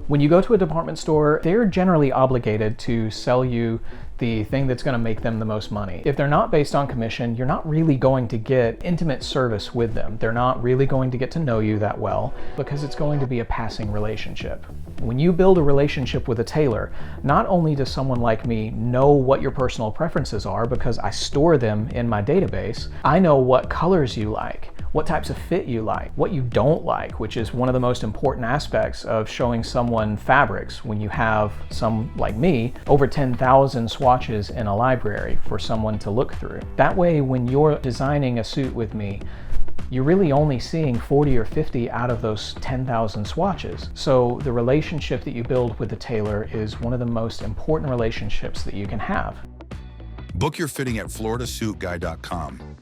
When you go to a department store, they're generally obligated to sell you the thing that's going to make them the most money. If they're not based on commission, you're not really going to get intimate service with them. They're not really going to get to know you that well because it's going to be a passing relationship. When you build a relationship with a tailor, not only does someone like me know what your personal preferences are because I store them in my database, I know what colors you like, what types of fit you like, what you don't like, which is one of the most important aspects of showing someone fabrics when you have some, like me, over 10,000 swatches in a library for someone to look through. That way, when you're designing a suit with me, you're really only seeing 40 or 50 out of those 10,000 swatches. So the relationship that you build with the tailor is one of the most important relationships that you can have. Book your fitting at floridasuitguy.com.